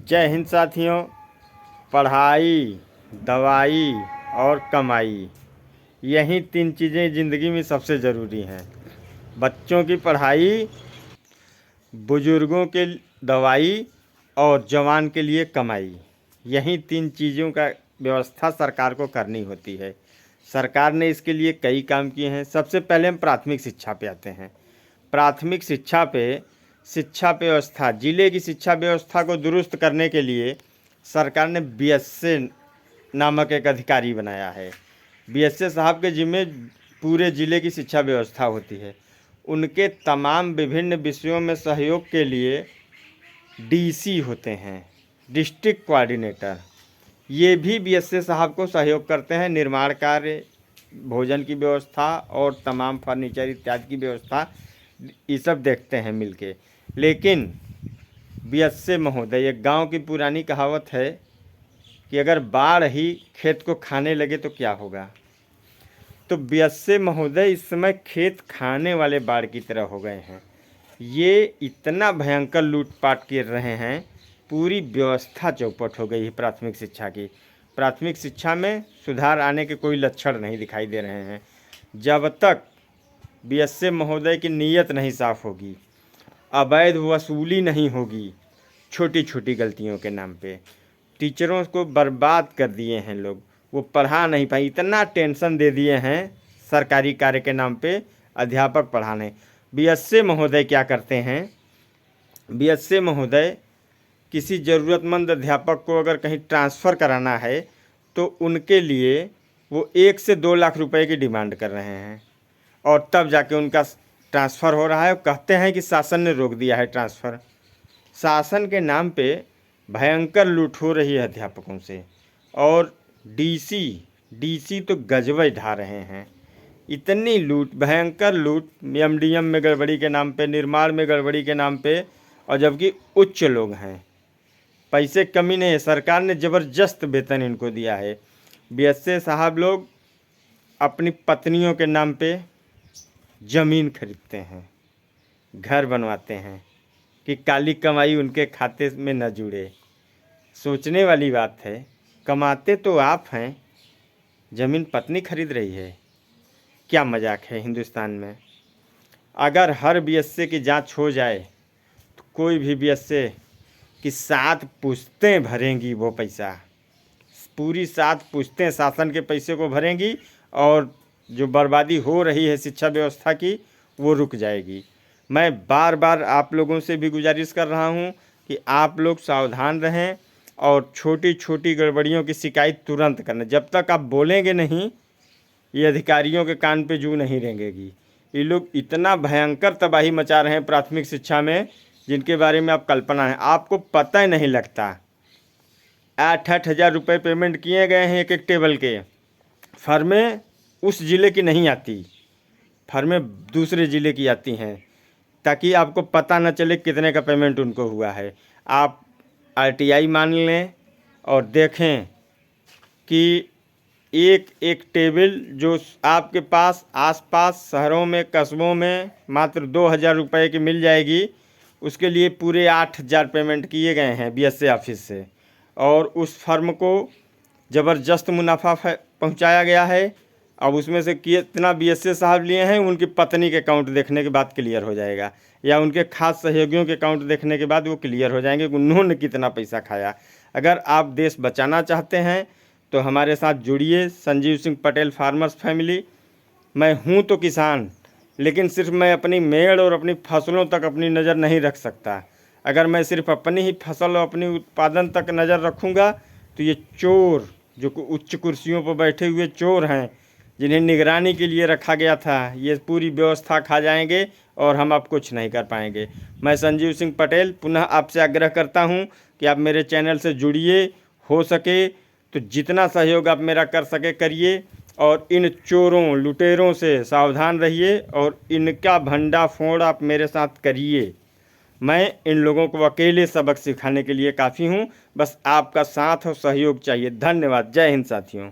जय हिंद साथियों। पढ़ाई, दवाई और कमाई, यही तीन चीज़ें ज़िंदगी में सबसे ज़रूरी हैं। बच्चों की पढ़ाई, बुज़ुर्गों के दवाई और जवान के लिए कमाई, यही तीन चीज़ों का व्यवस्था सरकार को करनी होती है। सरकार ने इसके लिए कई काम किए हैं। सबसे पहले हम प्राथमिक शिक्षा पे आते हैं। प्राथमिक शिक्षा व्यवस्था, जिले की शिक्षा व्यवस्था को दुरुस्त करने के लिए सरकार ने बीएसए नामक एक अधिकारी बनाया है। बीएसए साहब के जिम्मे पूरे ज़िले की शिक्षा व्यवस्था होती है। उनके तमाम विभिन्न विषयों में सहयोग के लिए डीसी होते हैं, डिस्ट्रिक्ट कोऑर्डिनेटर। ये भी बीएसए साहब को सहयोग करते हैं। निर्माण कार्य, भोजन की व्यवस्था और तमाम फर्नीचर इत्यादि की व्यवस्था, ये सब देखते हैं मिलके। लेकिन बीएसए महोदय, एक गांव की पुरानी कहावत है कि अगर बाढ़ ही खेत को खाने लगे तो क्या होगा। तो बीएसए महोदय इस समय खेत खाने वाले बाढ़ की तरह हो गए हैं। ये इतना भयंकर लूटपाट कर रहे हैं, पूरी व्यवस्था चौपट हो गई है प्राथमिक शिक्षा की। प्राथमिक शिक्षा में सुधार आने के कोई लक्षण नहीं दिखाई दे रहे हैं। जब तक बीएसए महोदय की नीयत नहीं साफ होगी, अवैध वसूली नहीं होगी, छोटी छोटी गलतियों के नाम पे टीचरों को बर्बाद कर दिए हैं लोग। वो पढ़ा नहीं पाए, इतना टेंशन दे दिए हैं सरकारी कार्य के नाम पे अध्यापक पढ़ाने। बीएसए महोदय क्या करते हैं, बीएसए महोदय किसी ज़रूरतमंद अध्यापक को अगर कहीं ट्रांसफ़र कराना है तो उनके लिए वो 1 से 2 लाख रुपए की डिमांड कर रहे हैं, और तब जाके उनका ट्रांसफ़र हो रहा है। कहते हैं कि शासन ने रोक दिया है ट्रांसफ़र। शासन के नाम पे भयंकर लूट हो रही है अध्यापकों से। और डीसी तो गजबे ढा रहे हैं। इतनी लूट, भयंकर लूट, एमडीएम में गड़बड़ी के नाम पे, निर्माण में गड़बड़ी के नाम पे, और जबकि उच्च लोग हैं, पैसे कमी नहीं है। सरकार ने ज़बरदस्त वेतन इनको दिया है। बीएसए साहब लोग अपनी पत्नियों के नाम पे ज़मीन खरीदते हैं, घर बनवाते हैं कि काली कमाई उनके खाते में न जुड़े। सोचने वाली बात है, कमाते तो आप हैं, ज़मीन पत्नी खरीद रही है। क्या मजाक है हिंदुस्तान में। अगर हर बीएसए की जांच हो जाए तो कोई भी बीएसए की 7 पुश्तें भरेंगी वो पैसा, पूरी 7 पुश्तें शासन के पैसे को भरेंगी, और जो बर्बादी हो रही है शिक्षा व्यवस्था की वो रुक जाएगी। मैं बार बार आप लोगों से भी गुजारिश कर रहा हूँ कि आप लोग सावधान रहें और छोटी छोटी गड़बड़ियों की शिकायत तुरंत करना। जब तक आप बोलेंगे नहीं, ये अधिकारियों के कान पे जू नहीं रेंगेगी। ये लोग इतना भयंकर तबाही मचा रहे हैं प्राथमिक शिक्षा में, जिनके बारे में आप कल्पना है, आपको पता ही नहीं लगता। 8-8 हज़ार रुपये पेमेंट किए गए हैं एक एक टेबल के। फर्में उस ज़िले की नहीं आती, फर्में दूसरे ज़िले की आती हैं, ताकि आपको पता न चले कितने का पेमेंट उनको हुआ है। आप आरटीआई मान लें और देखें कि एक एक टेबल जो आपके पास आसपास शहरों में, कस्बों में मात्र 2,000 रुपये की मिल जाएगी, उसके लिए पूरे 8,000 पेमेंट किए गए हैं बीएसए ऑफिस से। और उस फर्म को ज़बरदस्त मुनाफा पहुंचाया गया है। अब उसमें से कितना बीएसए साहब लिए हैं, उनकी पत्नी के अकाउंट देखने के बाद क्लियर हो जाएगा, या उनके खास सहयोगियों के अकाउंट देखने के बाद वो क्लियर हो जाएंगे कि उन्होंने कितना पैसा खाया। अगर आप देश बचाना चाहते हैं तो हमारे साथ जुड़िए, संजीव सिंह पटेल फार्मर्स फैमिली। मैं हूँ तो किसान, लेकिन सिर्फ मैं अपनी मेड़ और अपनी फसलों तक अपनी नज़र नहीं रख सकता। अगर मैं सिर्फ अपनी ही फसल और अपनी उत्पादन तक नज़र रखूँगा तो ये चोर, जो उच्च कुर्सियों पर बैठे हुए चोर हैं, जिन्हें निगरानी के लिए रखा गया था, ये पूरी व्यवस्था खा जाएंगे और हम अब कुछ नहीं कर पाएंगे। मैं संजीव सिंह पटेल पुनः आपसे आग्रह करता हूं कि आप मेरे चैनल से जुड़िए, हो सके तो जितना सहयोग आप मेरा कर सके करिए, और इन चोरों लुटेरों से सावधान रहिए और इनका भंडाफोड़ आप मेरे साथ करिए। मैं इन लोगों को अकेले सबक सिखाने के लिए काफ़ी हूँ, बस आपका साथ और सहयोग चाहिए। धन्यवाद। जय हिंद साथियों।